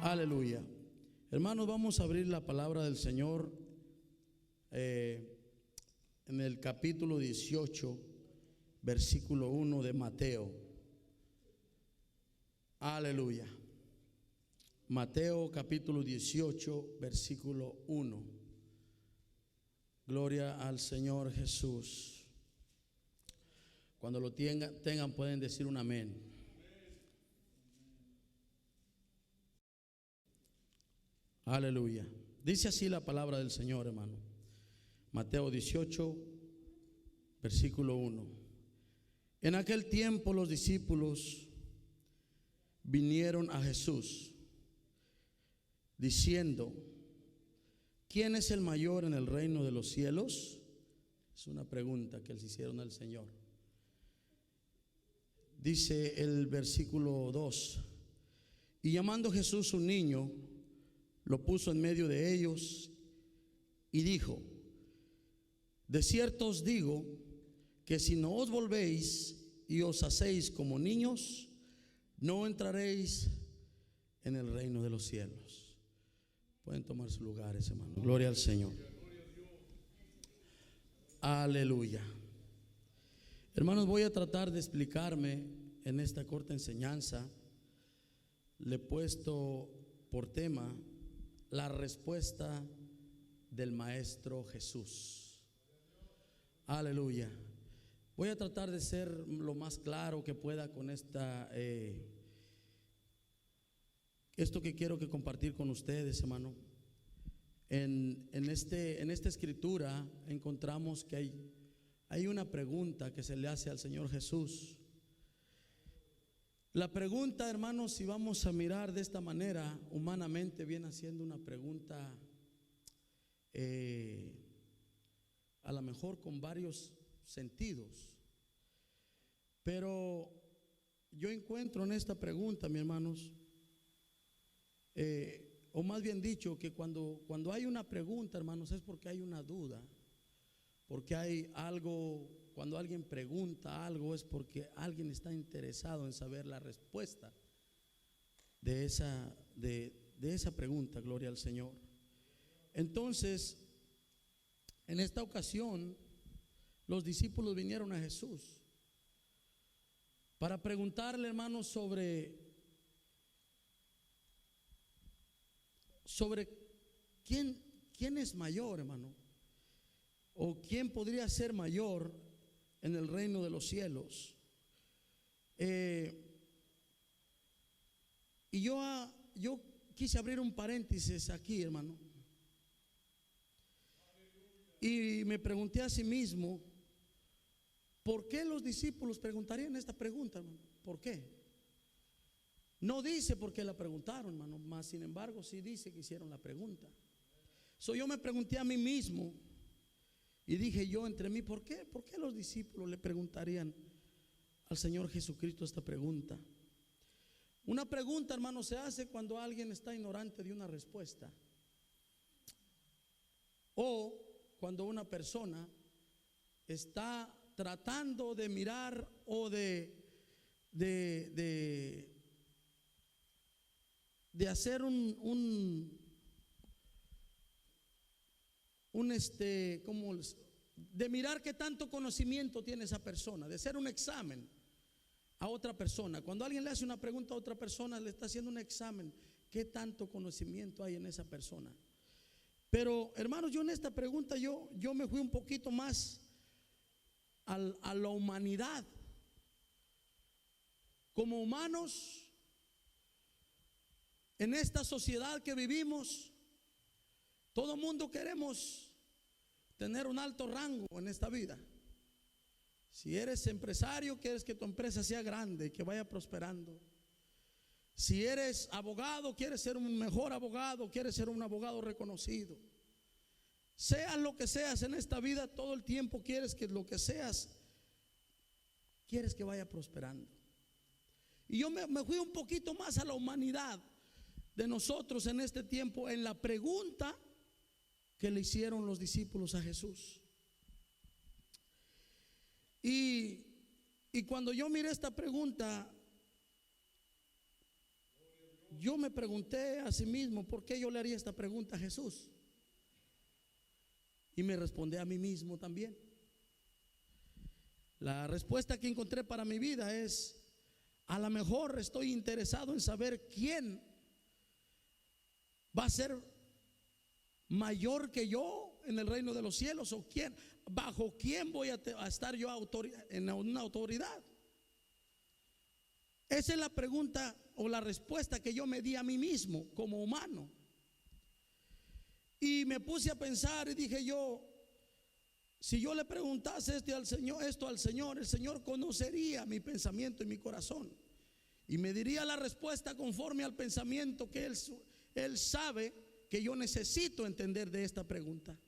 Aleluya. Hermanos, vamos a abrir la palabra del Señor en el capítulo 18, versículo 1 de Mateo. Aleluya. Mateo capítulo 18, versículo 1. Gloria al Señor Jesús. Cuando lo tengan pueden decir un amén. Aleluya. Dice así la palabra del Señor, hermano. Mateo 18, versículo 1. En aquel tiempo los discípulos vinieron a Jesús diciendo: ¿quién es el mayor en el reino de los cielos? Es una pregunta que les hicieron al Señor. Dice el versículo 2: y llamando Jesús un niño, lo puso en medio de ellos y dijo: de cierto os digo que si no os volvéis y os hacéis como niños, no entraréis en el reino de los cielos. Pueden tomar sus lugares, hermano. Gloria al Señor. Aleluya. Hermanos, voy a tratar de explicarme en esta corta enseñanza. Le he puesto por tema la respuesta del Maestro Jesús. Aleluya. Voy a tratar de ser lo más claro que pueda con esto que quiero que compartir con ustedes, hermano. En esta escritura encontramos que hay una pregunta que se le hace al Señor Jesús. La pregunta, hermanos, si vamos a mirar de esta manera, humanamente viene siendo una pregunta a lo mejor con varios sentidos. Pero yo encuentro en esta pregunta, mis hermanos, o más bien dicho, que cuando hay una pregunta, hermanos, es porque hay una duda. Porque hay algo, cuando alguien pregunta algo, es porque alguien está interesado en saber la respuesta de esa pregunta. Gloria al Señor. Entonces, en esta ocasión, los discípulos vinieron a Jesús para preguntarle, hermanos, sobre quién es mayor, hermano, o quién podría ser mayor en el reino de los cielos. Y yo quise abrir un paréntesis aquí, hermano, y me pregunté a sí mismo: ¿por qué los discípulos preguntarían esta pregunta, hermano? ¿Por qué? No dice por qué la preguntaron, hermano, más sin embargo sí dice que hicieron la pregunta. Yo me pregunté a mí mismo y dije yo entre mí: ¿por qué los discípulos le preguntarían al Señor Jesucristo esta pregunta? Una pregunta, hermano, se hace cuando alguien está ignorante de una respuesta, o cuando una persona está tratando de mirar o de hacer de mirar qué tanto conocimiento tiene esa persona, de hacer un examen a otra persona. Cuando alguien le hace una pregunta a otra persona, le está haciendo un examen, qué tanto conocimiento hay en esa persona. Pero, hermanos, yo en esta pregunta yo me fui un poquito más a la humanidad. Como humanos, en esta sociedad que vivimos, todo mundo queremos tener un alto rango en esta vida. Si eres empresario, quieres que tu empresa sea grande y que vaya prosperando. Si eres abogado, quieres ser un mejor abogado, quieres ser un abogado reconocido. Seas lo que seas en esta vida, todo el tiempo quieres que lo que seas, quieres que vaya prosperando. Y yo me fui un poquito más a la humanidad de nosotros en este tiempo, en la pregunta que le hicieron los discípulos a Jesús. Y cuando yo miré esta pregunta, yo me pregunté a sí mismo, ¿por qué yo le haría esta pregunta a Jesús? Y me respondí a mí mismo también. La respuesta que encontré para mi vida es: a lo mejor estoy interesado en saber quién va a ser mayor que yo en el reino de los cielos, o quién, bajo quién voy a estar yo en una autoridad. Esa es la pregunta o la respuesta que yo me di a mí mismo como humano. Y me puse a pensar y dije yo: si yo le preguntase esto al Señor, el Señor conocería mi pensamiento y mi corazón, y me diría la respuesta conforme al pensamiento que Él sabe que yo necesito entender de esta pregunta.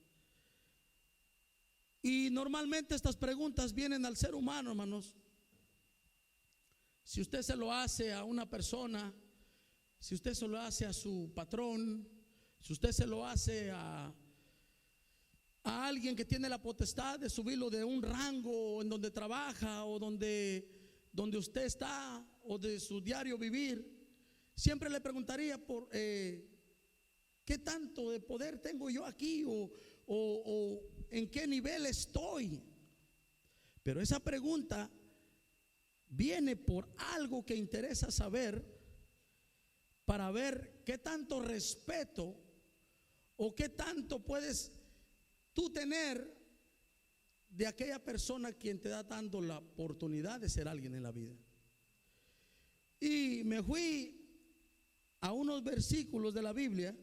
Y normalmente estas preguntas vienen al ser humano, hermanos. Si usted se lo hace a una persona, si usted se lo hace a su patrón, si usted se lo hace a alguien que tiene la potestad de subirlo de un rango en donde trabaja, o donde usted está, o de su diario vivir, siempre le preguntaría por qué tanto de poder tengo yo aquí, o en qué nivel estoy. Pero esa pregunta viene por algo que interesa saber, para ver qué tanto respeto o qué tanto puedes tú tener de aquella persona quien te da dando la oportunidad de ser alguien en la vida. Y me fui a unos versículos de la Biblia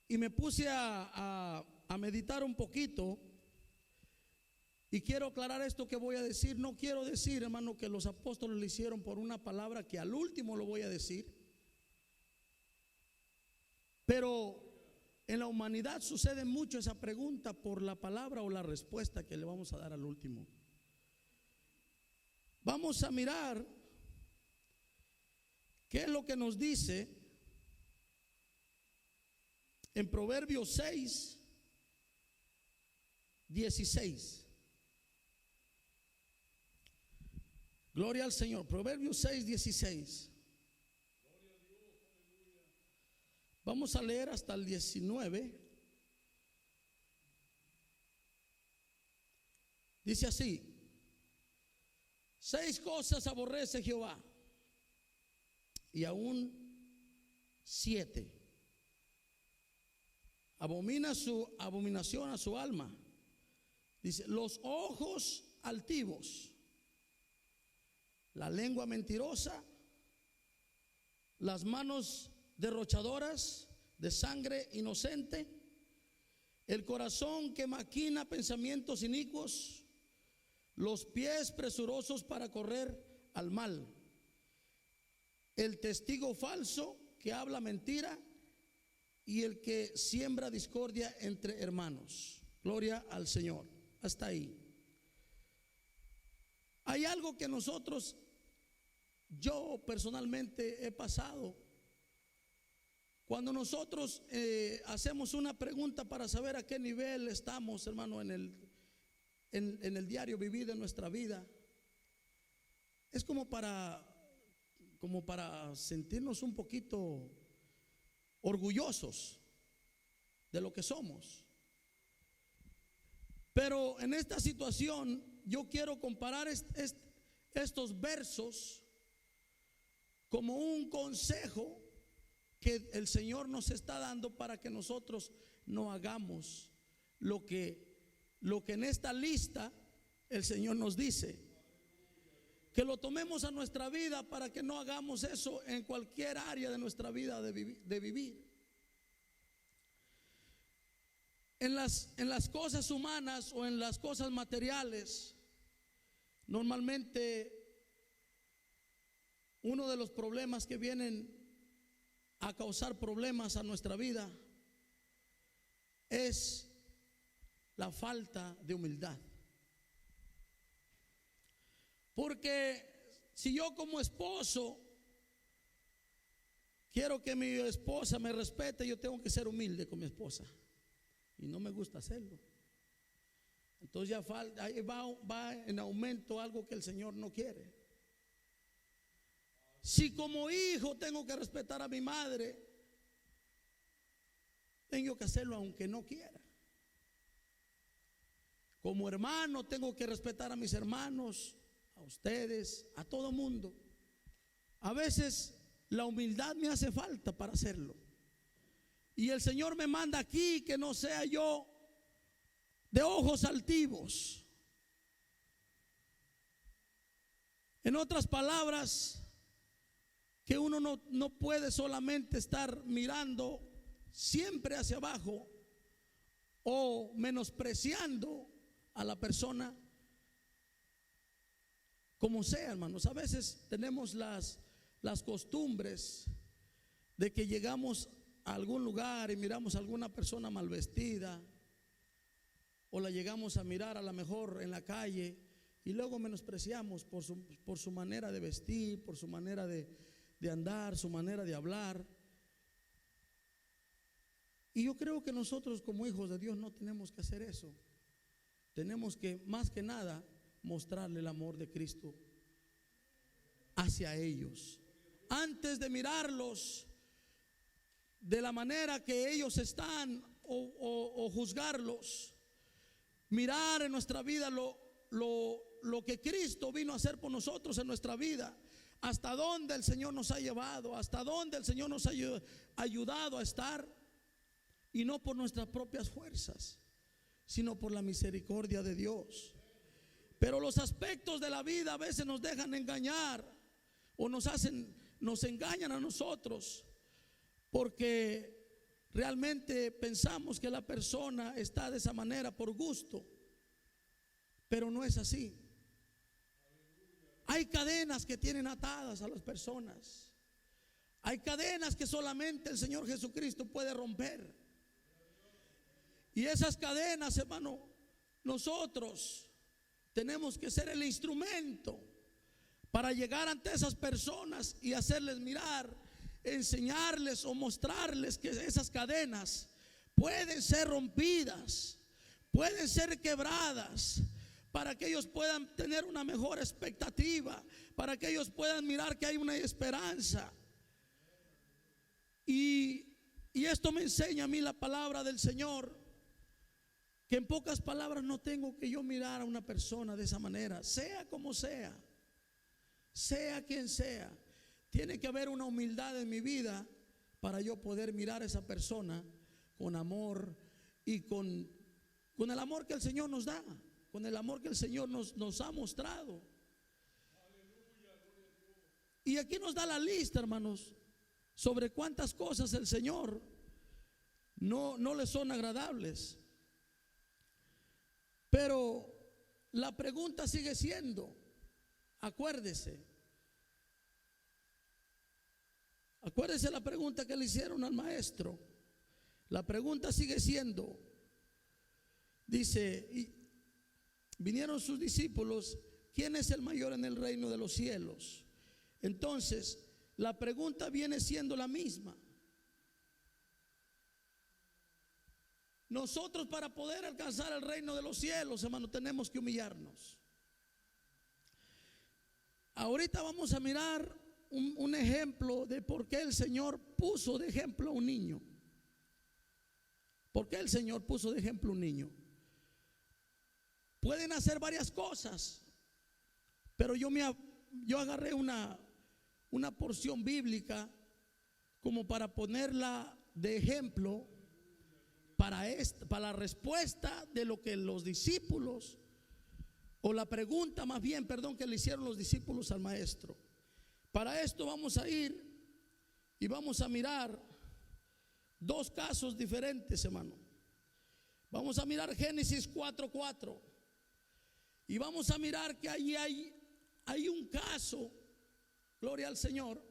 y me puse a meditar un poquito. Y quiero aclarar esto que voy a decir. No quiero decir, hermano, que los apóstoles lo hicieron por una palabra que al último lo voy a decir. Pero en la humanidad sucede mucho esa pregunta por la palabra o la respuesta que le vamos a dar al último. Vamos a mirar qué es lo que nos dice en Proverbios 6, 16. Gloria al Señor. Proverbios 6, 16. Vamos a leer hasta el 19. Dice así: 6 cosas aborrece Jehová, y aún 7 abomina su abominación a su alma. Dice: los ojos altivos, la lengua mentirosa, las manos derrochadoras de sangre inocente, el corazón que maquina pensamientos inicuos, los pies presurosos para correr al mal, el testigo falso que habla mentira, y el que siembra discordia entre hermanos. Gloria al Señor. Hasta ahí. Hay algo que yo personalmente he pasado. Cuando nosotros hacemos una pregunta para saber a qué nivel estamos, hermano, en el diario vivir de nuestra vida, es como para sentirnos un poquito orgullosos de lo que somos. Pero en esta situación yo quiero comparar estos versos como un consejo que el Señor nos está dando para que nosotros no hagamos lo que en esta lista el Señor nos dice. Que lo tomemos a nuestra vida para que no hagamos eso en cualquier área de nuestra vida de vivir. En las cosas humanas o en las cosas materiales, normalmente uno de los problemas que vienen a causar problemas a nuestra vida es la falta de humildad. Porque si yo como esposo quiero que mi esposa me respete, yo tengo que ser humilde con mi esposa, y no me gusta hacerlo. Entonces ya ahí va en aumento algo que el Señor no quiere. Si como hijo tengo que respetar a mi madre, tengo que hacerlo aunque no quiera. Como hermano tengo que respetar a mis hermanos, a ustedes, a todo mundo. A veces la humildad me hace falta para hacerlo. Y el Señor me manda aquí que no sea yo de ojos altivos. En otras palabras, que uno no puede solamente estar mirando siempre hacia abajo o menospreciando a la persona como sea, hermanos. A veces tenemos las costumbres de que llegamos a algún lugar y miramos a alguna persona mal vestida, o la llegamos a mirar a lo mejor en la calle y luego menospreciamos por su manera de vestir, por su manera de andar, su manera de hablar. Y yo creo que nosotros como hijos de Dios no tenemos que hacer eso. Tenemos que, más que nada, mostrarle el amor de Cristo hacia ellos. Antes de mirarlos de la manera que ellos están o juzgarlos, mirar en nuestra vida lo que Cristo vino a hacer por nosotros en nuestra vida. Hasta dónde el Señor nos ha llevado, hasta dónde el Señor nos ha ayudado a estar, y no por nuestras propias fuerzas, sino por la misericordia de Dios. Pero los aspectos de la vida a veces nos dejan engañar o nos engañan a nosotros, porque realmente pensamos que la persona está de esa manera por gusto, pero no es así. Hay cadenas que tienen atadas a las personas. Hay cadenas que solamente el Señor Jesucristo puede romper. Y esas cadenas, hermano, nosotros tenemos que ser el instrumento para llegar ante esas personas y hacerles mirar, enseñarles o mostrarles que esas cadenas pueden ser rompidas, pueden ser quebradas, para que ellos puedan tener una mejor expectativa, para que ellos puedan mirar que hay una esperanza. Y esto me enseña a mí la palabra del Señor, que en pocas palabras no tengo que yo mirar a una persona de esa manera, sea como sea quien sea. Tiene que haber una humildad en mi vida para yo poder mirar a esa persona con amor y con el amor que el Señor nos da, con el amor que el Señor nos ha mostrado. Y aquí nos da la lista, hermanos, sobre cuántas cosas el Señor no le son agradables. Pero la pregunta sigue siendo, acuérdese la pregunta que le hicieron al maestro. La pregunta sigue siendo, dice, y vinieron sus discípulos, ¿quién es el mayor en el reino de los cielos? Entonces, la pregunta viene siendo la misma. Nosotros, para poder alcanzar el reino de los cielos, hermano, tenemos que humillarnos. Ahorita vamos a mirar un ejemplo de por qué el Señor puso de ejemplo a un niño. ¿Por qué el Señor puso de ejemplo a un niño? Pueden hacer varias cosas, pero yo agarré una porción bíblica como para ponerla de ejemplo para la respuesta de lo que los discípulos, o la pregunta más bien, perdón, que le hicieron los discípulos al maestro. Para esto vamos a ir y vamos a mirar dos casos diferentes, hermano. Vamos a mirar Génesis 4:4 y vamos a mirar que allí hay un caso, gloria al Señor,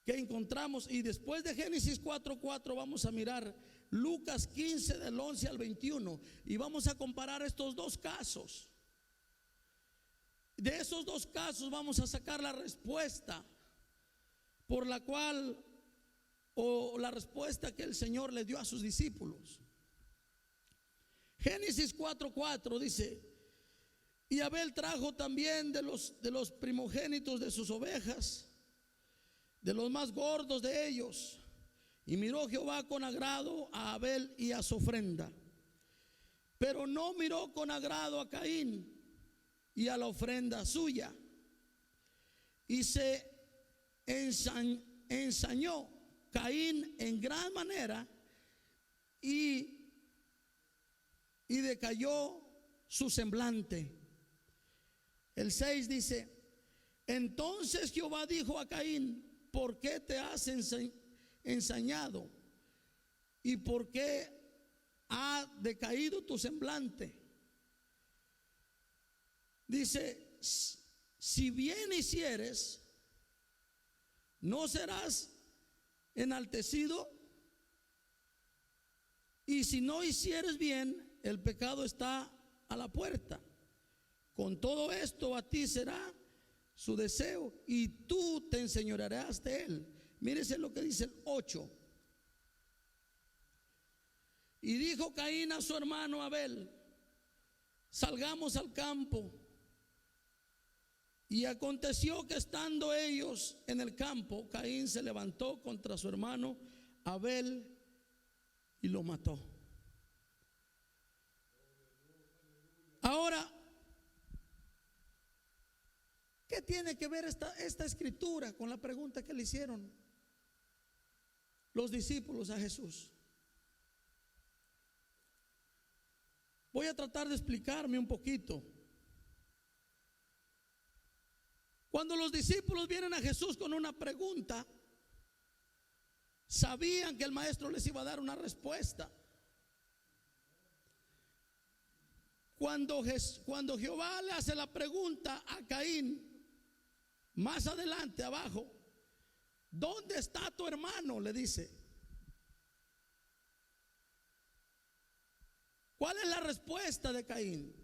que encontramos. Y después de Génesis 4:4 vamos a mirar Lucas 15 del 11 al 21 y vamos a comparar estos dos casos. De esos dos casos vamos a sacar la respuesta por la cual, o la respuesta que el Señor le dio a sus discípulos. Génesis 4:4 dice: y Abel trajo también de los primogénitos de sus ovejas de los más gordos de ellos. Y miró Jehová con agrado a Abel y a su ofrenda, pero no miró con agrado a Caín y a la ofrenda suya. Y se ensañó Caín en gran manera y decayó su semblante. El 6 dice: entonces Jehová dijo a Caín: ¿por qué te has ensañado? ¿Y por qué ha decaído tu semblante? Dice: si bien hicieres, no serás enaltecido, y si no hicieres bien, el pecado está a la puerta. Con todo esto a ti será su deseo, y tú te enseñorearás de él. Mírese lo que dice el 8. Y dijo Caín a su hermano Abel: salgamos al campo. Y aconteció que estando ellos en el campo, Caín se levantó contra su hermano Abel y lo mató. Ahora, ¿qué tiene que ver esta escritura con la pregunta que le hicieron los discípulos a Jesús? Voy a tratar de explicarme un poquito. Cuando los discípulos vienen a Jesús con una pregunta, sabían que el maestro les iba a dar una respuesta. Cuando Jehová le hace la pregunta a Caín, más adelante abajo: ¿dónde está tu hermano?, le dice. ¿Cuál es la respuesta de Caín?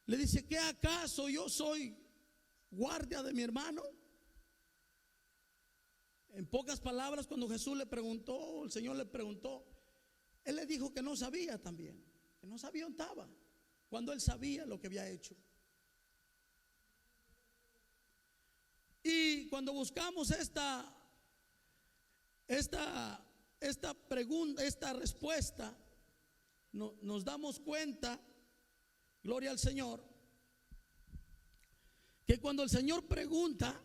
Le dice: ¿qué acaso yo soy guardia de mi hermano? En pocas palabras, cuando Jesús le preguntó, el Señor le preguntó, él le dijo que no sabía también, que no sabía dónde estaba, cuando él sabía lo que había hecho. Y cuando buscamos esta pregunta, esta respuesta, nos damos cuenta, gloria al Señor, que cuando el Señor pregunta,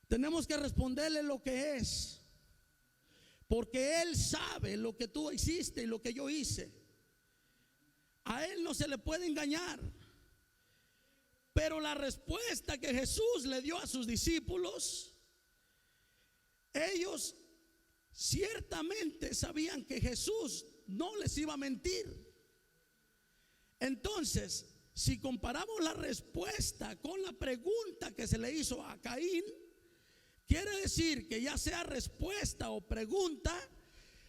tenemos que responderle lo que es, porque Él sabe lo que tú hiciste y lo que yo hice. A Él no se le puede engañar. Pero la respuesta que Jesús le dio a sus discípulos, ellos ciertamente sabían que Jesús no les iba a mentir. Entonces, si comparamos la respuesta con la pregunta que se le hizo a Caín, quiere decir que ya sea respuesta o pregunta,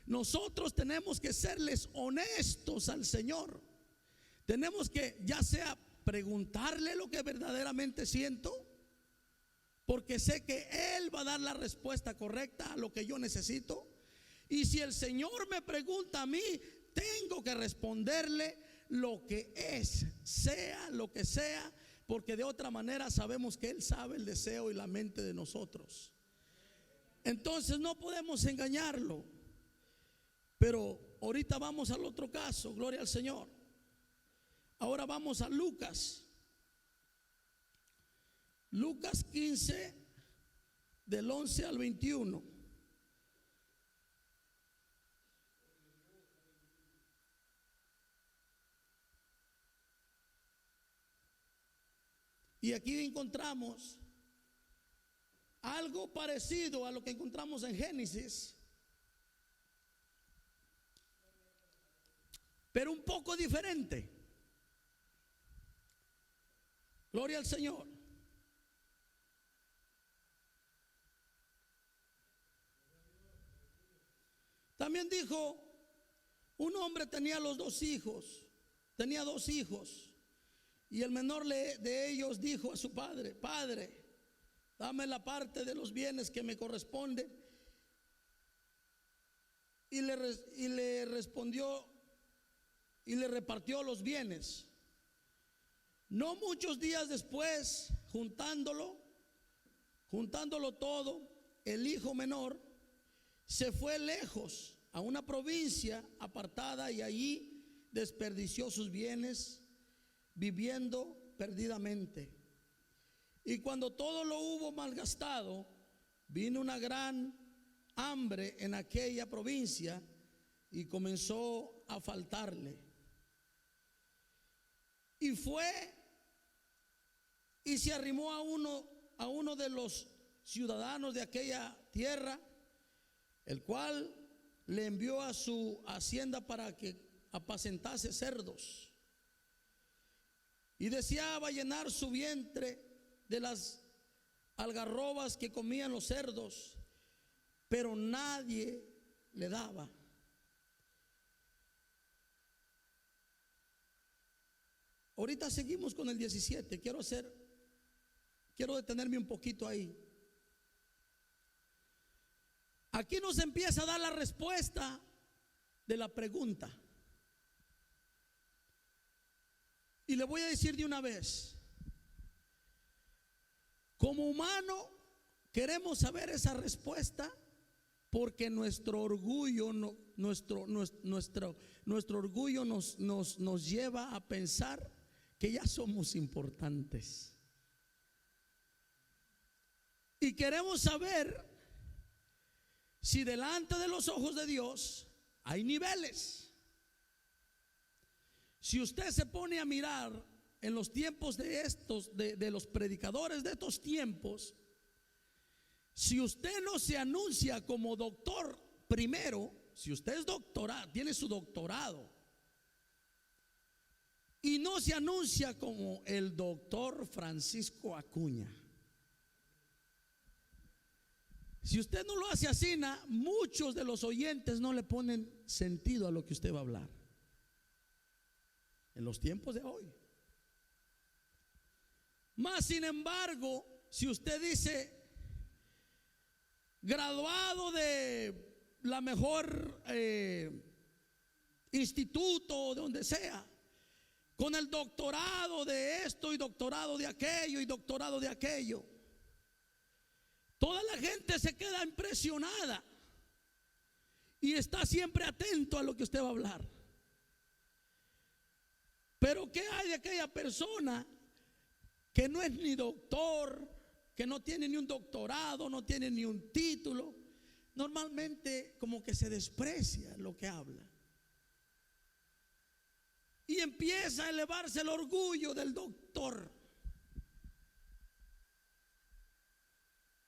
nosotros tenemos que serles honestos al Señor. Tenemos que ya sea preguntarle lo que verdaderamente siento, porque sé que Él va a dar la respuesta correcta a lo que yo necesito. Y si el Señor me pregunta a mí, tengo que responderle lo que es, sea lo que sea, porque de otra manera sabemos que Él sabe el deseo y la mente de nosotros. Entonces no podemos engañarlo. Pero ahorita vamos al otro caso, gloria al Señor. Ahora vamos a Lucas. Lucas 15, del 11 al 21. Y aquí encontramos algo parecido a lo que encontramos en Génesis, pero un poco diferente. Gloria al Señor. También dijo, un hombre tenía dos hijos, y el menor de ellos dijo a su padre: Padre, dame la parte de los bienes que me corresponde. Y le respondió y le repartió los bienes. No muchos días después, juntándolo, Juntándolo todo, el hijo menor se fue lejos a una provincia apartada y allí desperdició sus bienes viviendo perdidamente. Y cuando todo lo hubo malgastado, vino una gran hambre en aquella provincia y comenzó a faltarle. Y fue y se arrimó a uno de los ciudadanos de aquella tierra, el cual le envió a su hacienda para que apacentase cerdos. Y deseaba llenar su vientre de las algarrobas que comían los cerdos, pero nadie le daba. Ahorita seguimos con el 17. Quiero detenerme un poquito ahí. Aquí nos empieza a dar la respuesta de la pregunta. Y le voy a decir de una vez: como humano queremos saber esa respuesta porque nuestro orgullo, nuestro orgullo nos lleva a pensar que ya somos importantes. Y queremos saber si delante de los ojos de Dios hay niveles. Si usted se pone a mirar en los tiempos de los predicadores de estos tiempos, si usted no se anuncia como doctor primero, si usted es doctorado, tiene su doctorado, y no se anuncia como el doctor Francisco Acuña, si usted no lo hace así, muchos de los oyentes no le ponen sentido a lo que usted va a hablar en los tiempos de hoy. Más sin embargo, si usted dice graduado de la mejor instituto, de donde sea, con el doctorado de esto y doctorado de aquello y doctorado de aquello, toda la gente se queda impresionada y está siempre atento a lo que usted va a hablar. Pero ¿qué hay de aquella persona que no es ni doctor, que no tiene ni un doctorado, no tiene ni un título? Normalmente como que se desprecia lo que habla. Y empieza a elevarse el orgullo del doctor,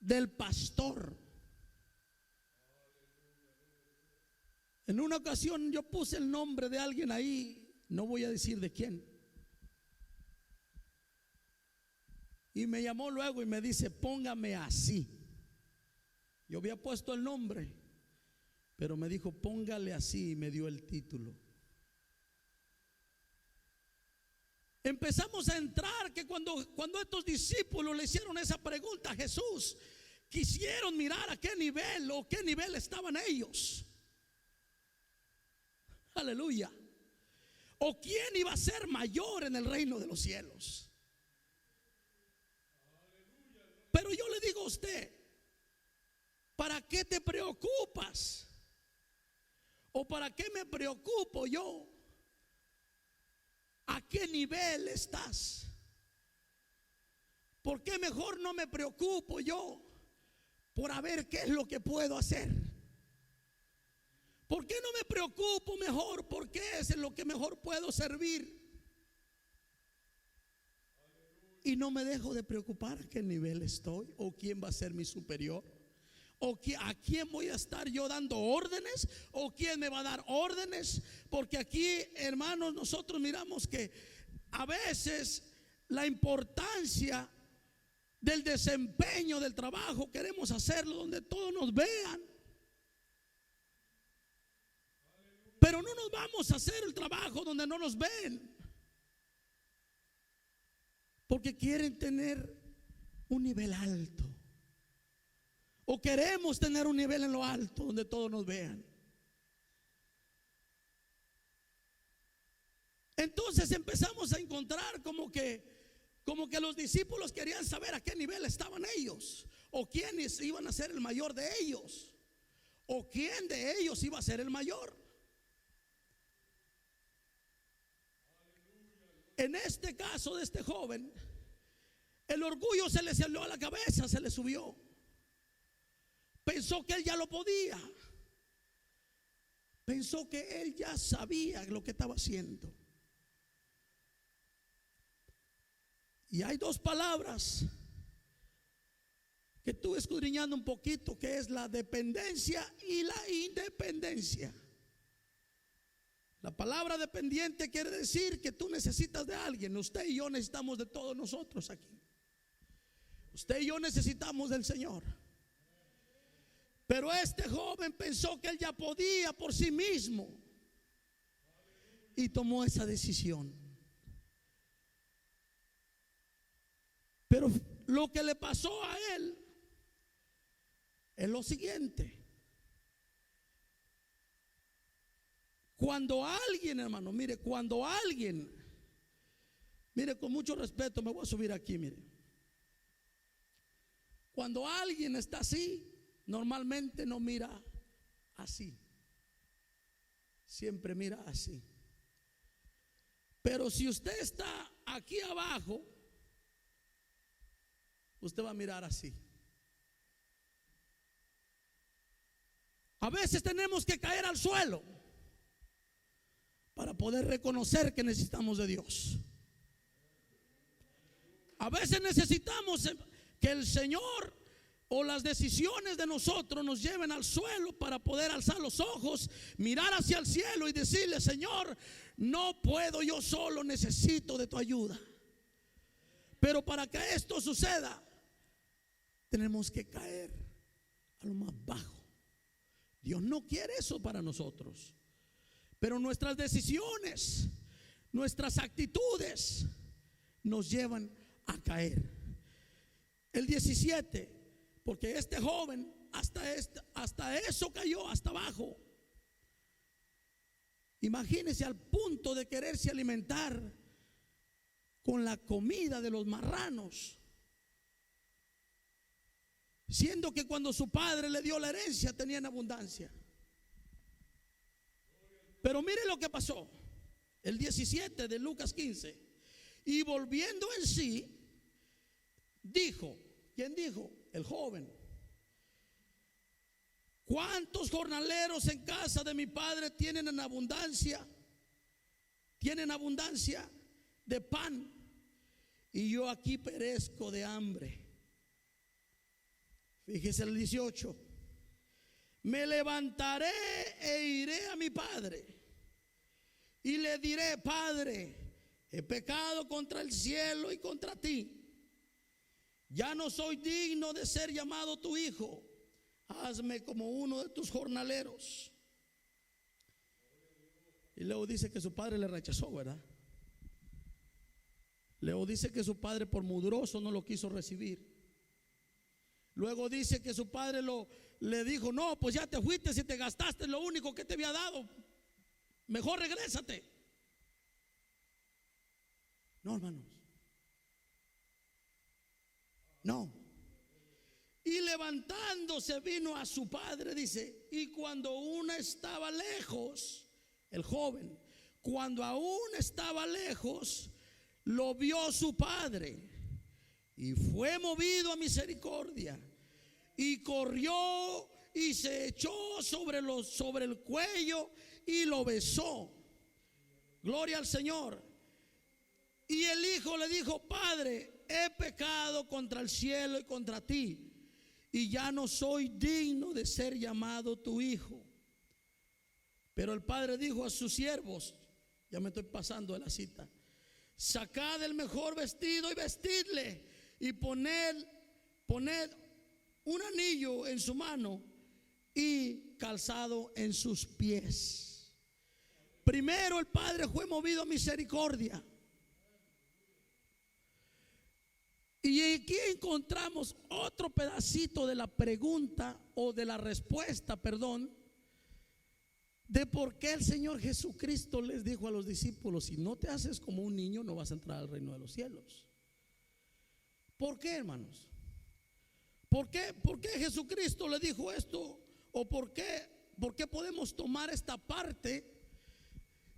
del pastor. En una ocasión yo puse el nombre de alguien ahí, no voy a decir de quién, y me llamó luego y me dice: póngame así. Yo había puesto el nombre, pero me dijo: póngale así, y me dio el título. Empezamos a entrar que cuando estos discípulos le hicieron esa pregunta a Jesús, quisieron mirar a qué nivel o qué nivel estaban ellos. Aleluya. O quién iba a ser mayor en el reino de los cielos. Pero yo le digo a usted: ¿para qué te preocupas? ¿O para qué me preocupo yo? ¿A qué nivel estás? ¿Por qué mejor no me preocupo yo por a ver qué es lo que puedo hacer? ¿Por qué no me preocupo mejor por qué es en lo que mejor puedo servir? Y no me dejo de preocupar a qué nivel estoy, o quién va a ser mi superior, o a quién voy a estar yo dando órdenes, o quién me va a dar órdenes. Porque aquí, hermanos, nosotros miramos que a veces la importancia del desempeño del trabajo queremos hacerlo donde todos nos vean, pero no nos vamos a hacer el trabajo donde no nos ven, porque quieren tener un nivel alto, o queremos tener un nivel en lo alto donde todos nos vean. Entonces empezamos a encontrar como que los discípulos querían saber a qué nivel estaban ellos, o quiénes iban a ser el mayor de ellos, o quién de ellos iba a ser el mayor. En este caso de este joven, el orgullo se le salió a la cabeza, se le subió. Pensó que él ya lo podía. Pensó que él ya sabía lo que estaba haciendo. Y hay dos palabras que estuve escudriñando un poquito, que es la dependencia y la independencia. La palabra dependiente quiere decir que tú necesitas de alguien. Usted y yo necesitamos de todos nosotros aquí. Usted y yo necesitamos del Señor. Pero este joven pensó que él ya podía por sí mismo y tomó esa decisión. Pero lo que le pasó a él es lo siguiente. Cuando alguien, hermano, mire, cuando alguien, mire, con mucho respeto me voy a subir aquí, mire. Cuando alguien está así, normalmente no mira así. Siempre mira así. Pero si usted está aquí abajo, usted va a mirar así. A veces tenemos que caer al suelo para poder reconocer que necesitamos de Dios. A veces necesitamos que el Señor o las decisiones de nosotros nos lleven al suelo para poder alzar los ojos, mirar hacia el cielo y decirle: Señor, no puedo yo solo, necesito de tu ayuda. Pero para que esto suceda, tenemos que caer a lo más bajo. Dios no quiere eso para nosotros. Pero nuestras decisiones, nuestras actitudes nos llevan a caer. El 17, porque este joven hasta eso cayó, hasta abajo. Imagínense, al punto de quererse alimentar con la comida de los marranos, siendo que cuando su padre le dio la herencia tenía en abundancia. Pero mire lo que pasó. El 17 de Lucas 15. Y volviendo en sí, dijo. ¿Quién dijo? El joven. ¿Cuántos jornaleros en casa de mi padre tienen en abundancia? Tienen abundancia de pan, y yo aquí perezco de hambre. Fíjese el 18. Me levantaré e iré a mi padre y le diré: Padre, he pecado contra el cielo y contra ti. Ya no soy digno de ser llamado tu hijo. Hazme como uno de tus jornaleros. Y luego dice que su padre le rechazó, ¿verdad? Luego dice que su padre, por mugroso, no lo quiso recibir. Luego dice que su padre le dijo: no, pues ya te fuiste y te gastaste lo único que te había dado. Mejor regrésate. No, hermanos. No. Y levantándose vino a su padre, dice, y cuando aún estaba lejos, el joven, cuando aún estaba lejos, lo vio su padre. Y fue movido a misericordia, y corrió y se echó sobre el cuello y lo besó. Gloria al Señor. Y el hijo le dijo: Padre, he pecado contra el cielo y contra ti, y ya no soy digno de ser llamado tu hijo. Pero el padre dijo a sus siervos, ya me estoy pasando de la cita: sacad el mejor vestido y vestidle, y poned un anillo en su mano y calzado en sus pies. Primero el padre fue movido a misericordia. Y aquí encontramos otro pedacito de la pregunta, o de la respuesta, perdón, de por qué el Señor Jesucristo les dijo a los discípulos: si no te haces como un niño, no vas a entrar al reino de los cielos. ¿Por qué, hermanos? por qué Jesucristo le dijo esto? ¿O por qué podemos tomar esta parte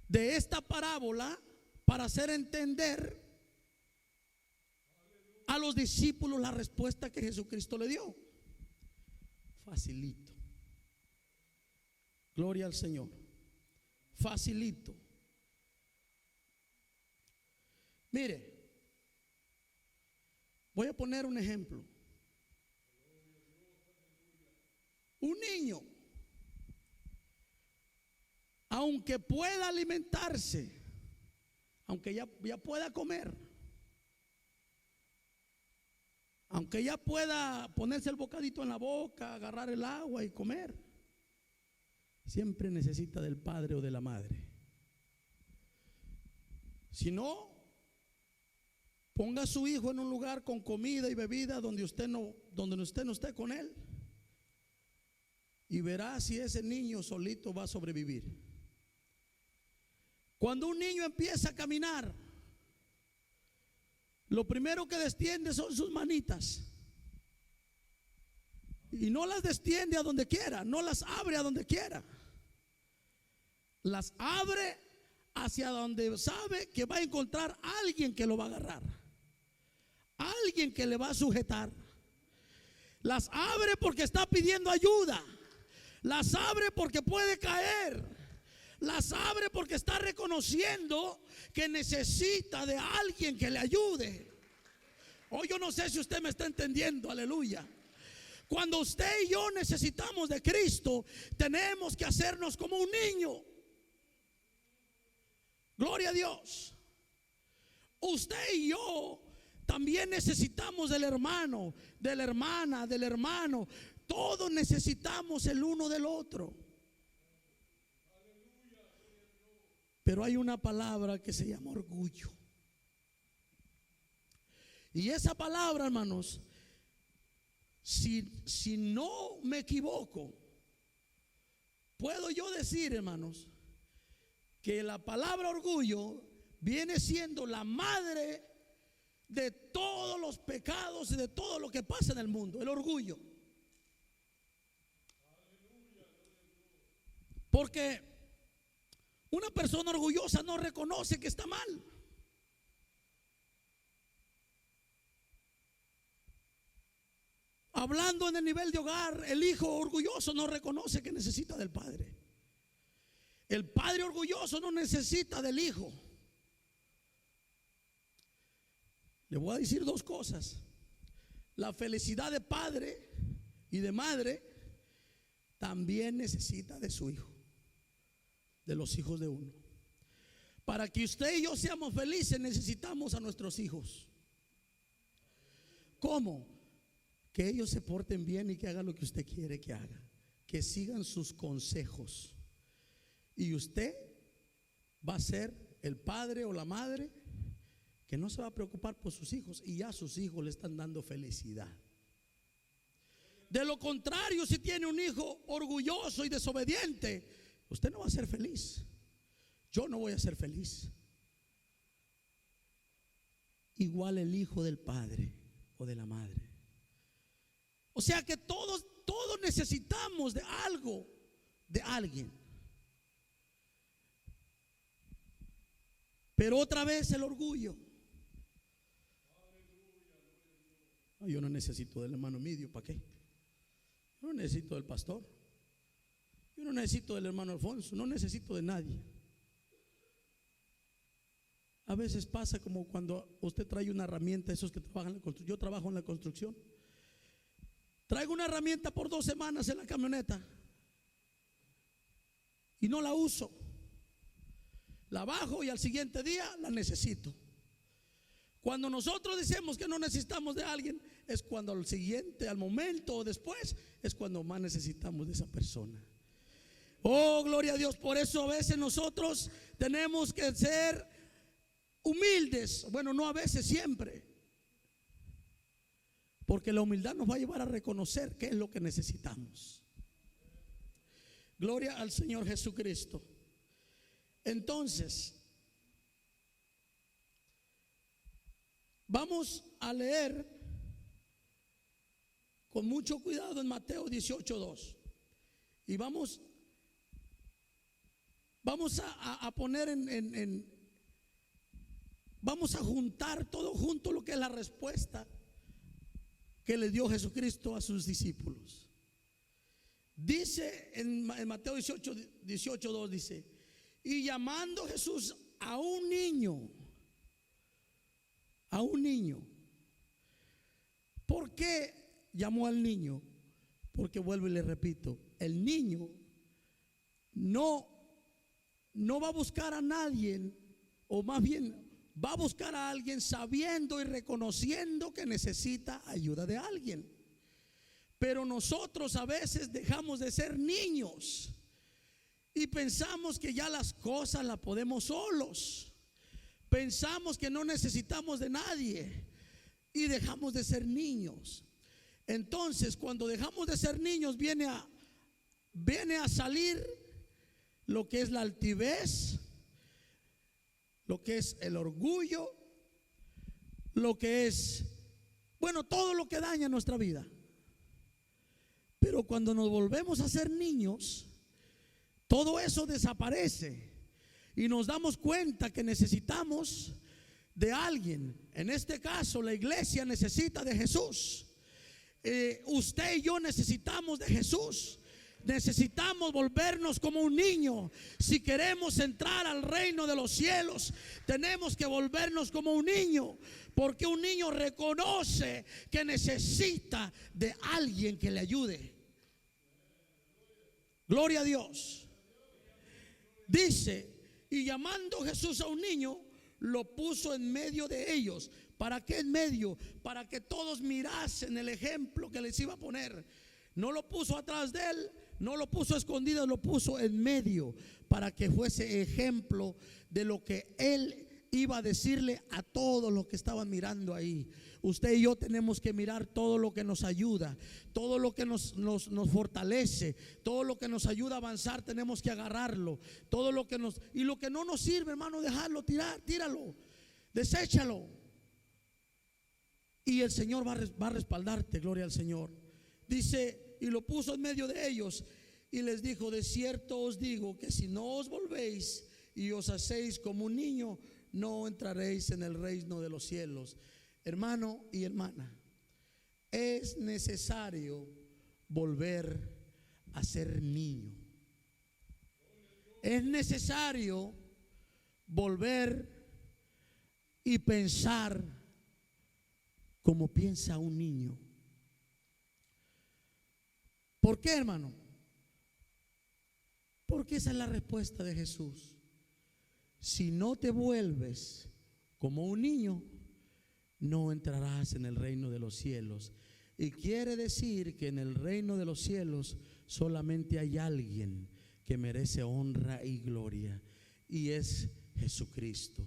de esta parábola para hacer entender a los discípulos la respuesta que Jesucristo le dio? Facilito. Gloria al Señor. Facilito. Mire, voy a poner un ejemplo. Un niño, aunque pueda alimentarse, aunque ya pueda comer, aunque ya pueda ponerse el bocadito en la boca, agarrar el agua y comer, siempre necesita del padre o de la madre. Si no, ponga a su hijo en un lugar con comida y bebida donde usted no esté con él, y verá si ese niño solito va a sobrevivir. Cuando un niño empieza a caminar, lo primero que destiende son sus manitas. Y no las destiende a donde quiera, no las abre a donde quiera. Las abre hacia donde sabe que va a encontrar a alguien que lo va a agarrar, alguien que le va a sujetar. Las abre porque está pidiendo ayuda. Las abre porque puede caer. Las abre porque está reconociendo que necesita de alguien que le ayude. Hoy yo no sé si usted me está entendiendo, aleluya. Cuando usted y yo necesitamos de Cristo, tenemos que hacernos como un niño. Gloria a Dios. Usted y yo también necesitamos del hermano, de la hermana, del hermano. Todos necesitamos el uno del otro. Pero hay una palabra que se llama orgullo. Y esa palabra, hermanos, si no me equivoco, puedo yo decir, hermanos, que la palabra orgullo viene siendo la madre de todos los pecados y de todo lo que pasa en el mundo. El orgullo. Porque una persona orgullosa no reconoce que está mal. Hablando en el nivel de hogar, el hijo orgulloso no reconoce que necesita del padre. El padre orgulloso no necesita del hijo. Le voy a decir dos cosas. La felicidad de padre y de madre también necesita de su hijo, de los hijos de uno. Para que usted y yo seamos felices, necesitamos a nuestros hijos. ¿Cómo? Que ellos se porten bien y que hagan lo que usted quiere que haga, que sigan sus consejos. Y usted va a ser el padre o la madre que no se va a preocupar por sus hijos, y ya sus hijos le están dando felicidad. De lo contrario, si tiene un hijo orgulloso y desobediente, usted no va a ser feliz. Yo no voy a ser feliz. Igual el hijo del padre o de la madre. O sea que todos necesitamos de algo, de alguien. Pero otra vez el orgullo. Yo no necesito del hermano Midio, ¿para qué? Yo no necesito del pastor. Yo no necesito del hermano Alfonso. No necesito de nadie. A veces pasa como cuando usted trae una herramienta, esos que trabajan en la construcción. Yo trabajo en la construcción. Traigo una herramienta por 2 semanas en la camioneta y no la uso. La bajo y al siguiente día la necesito. Cuando nosotros decimos que no necesitamos de alguien, es cuando al siguiente, al momento o después, es cuando más necesitamos de esa persona. Oh, gloria a Dios. Por eso a veces nosotros tenemos que ser humildes. Bueno, no a veces, siempre. Porque la humildad nos va a llevar a reconocer qué es lo que necesitamos. Gloria al Señor Jesucristo. Entonces, vamos a leer con mucho cuidado en Mateo 18:2. Y vamos a poner vamos a juntar todo junto lo que es la respuesta que le dio Jesucristo a sus discípulos. Dice en Mateo 18:2 dice: y llamando Jesús a un niño. ¿Por qué llamó al niño? Porque vuelvo y le repito, el niño no va a buscar a nadie, o más bien va a buscar a alguien sabiendo y reconociendo que necesita ayuda de alguien. Pero nosotros a veces dejamos de ser niños y pensamos que ya las cosas las podemos solos. Pensamos que no necesitamos de nadie y dejamos de ser niños. Entonces, cuando dejamos de ser niños, viene a salir lo que es la altivez, lo que es el orgullo, lo que es, bueno, todo lo que daña nuestra vida. Pero cuando nos volvemos a ser niños, todo eso desaparece y nos damos cuenta que necesitamos de alguien. En este caso, la iglesia necesita de Jesús. Usted y yo necesitamos de Jesús. Necesitamos volvernos como un niño. Si queremos entrar al reino de los cielos, tenemos que volvernos como un niño, porque un niño reconoce que necesita de alguien que le ayude. Gloria a Dios. Dice: y llamando Jesús a un niño, lo puso en medio de ellos. ¿Para qué en medio? Para que todos mirasen el ejemplo que les iba a poner. No lo puso atrás de él, no lo puso escondido, lo puso en medio, para que fuese ejemplo de lo que él iba a decirle a todos los que estaban mirando ahí. Usted y yo tenemos que mirar todo lo que nos ayuda, todo lo que nos fortalece, todo lo que nos ayuda a avanzar, tenemos que agarrarlo. Todo lo que y lo que no nos sirve, hermano, dejarlo, tíralo, deséchalo. Y el Señor va a respaldarte, gloria al Señor. Dice: y lo puso en medio de ellos y les dijo: de cierto os digo que si no os volvéis y os hacéis como un niño, no entraréis en el reino de los cielos. Hermano y hermana, es necesario volver a ser niño. Es necesario volver y pensar como piensa un niño. ¿Por qué, hermano? Porque esa es la respuesta de Jesús. Si no te vuelves como un niño, no entrarás en el reino de los cielos. Y quiere decir que en el reino de los cielos solamente hay alguien que merece honra y gloria, y es Jesucristo.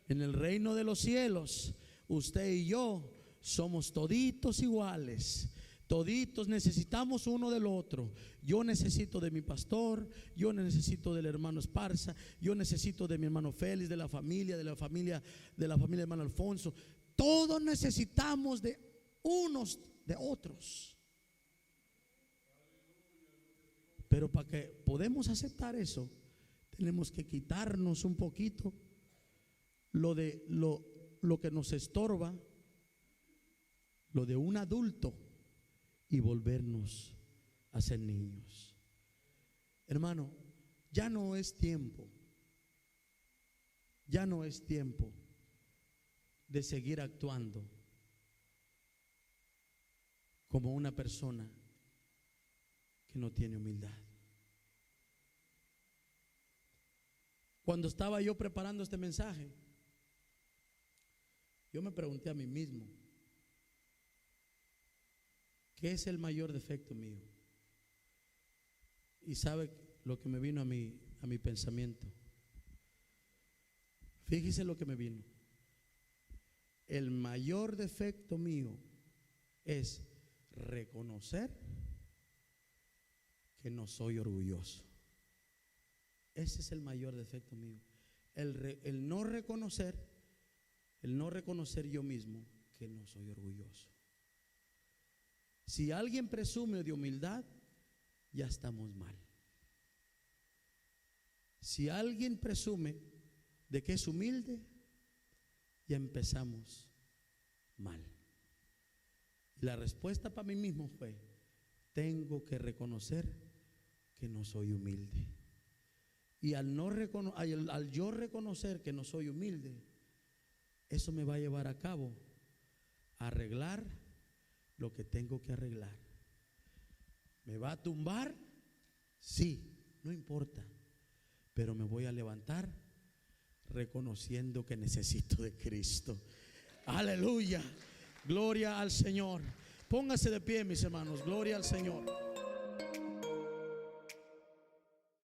En el reino de los cielos, usted y yo somos toditos iguales. Toditos necesitamos uno del otro. Yo necesito de mi pastor, yo necesito del hermano Esparza, yo necesito de mi hermano Félix, de la familia del hermano Alfonso. Todos necesitamos de unos de otros. Pero para que podamos aceptar eso, tenemos que quitarnos un poquito lo que nos estorba, lo de un adulto, y volvernos a ser niños. Hermano, ya no es tiempo de seguir actuando como una persona que no tiene humildad. Cuando estaba yo preparando este mensaje, yo me pregunté a mí mismo: ¿qué es el mayor defecto mío? Y sabe lo que me vino a mi pensamiento. Fíjese lo que me vino. El mayor defecto mío es reconocer que no soy orgulloso. Ese es el mayor defecto mío. El no reconocer yo mismo que no soy orgulloso. Si alguien presume de humildad, ya estamos mal. Si alguien presume de que es humilde, ya empezamos mal. Y la respuesta para mí mismo fue: tengo que reconocer que no soy humilde. Y al yo reconocer que no soy humilde, eso me va a llevar a cabo a arreglar lo que tengo que arreglar. ¿Me va a tumbar? Sí, no importa. Pero me voy a levantar reconociendo que necesito de Cristo. Aleluya. Gloria al Señor. Póngase de pie, mis hermanos. Gloria al Señor.